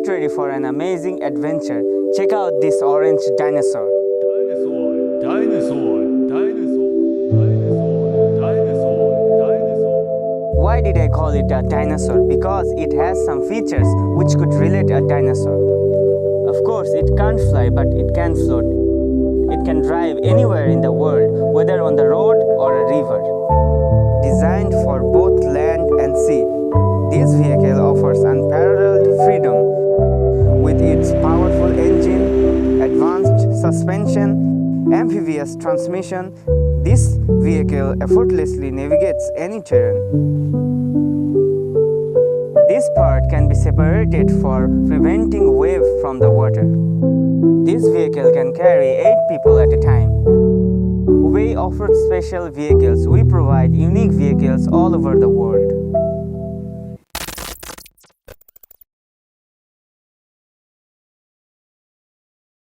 Get ready for an amazing adventure. Check out this orange dinosaur. Dinosaur, dinosaur, dinosaur, dinosaur, dinosaur, dinosaur. Why did I call it a dinosaur? Because it has some features which could relate a dinosaur. Of course, it can't fly, but it can float. It can drive anywhere in the world, whether on the road or a river. Designed for both land and sea, this vehicle offers unparalleled freedom. With its powerful engine, advanced suspension, amphibious transmission, this vehicle effortlessly navigates any terrain. This part can be separated for preventing wave from the water. This vehicle can carry 8 people at a time. We offer special vehicles. We provide unique vehicles all over the world.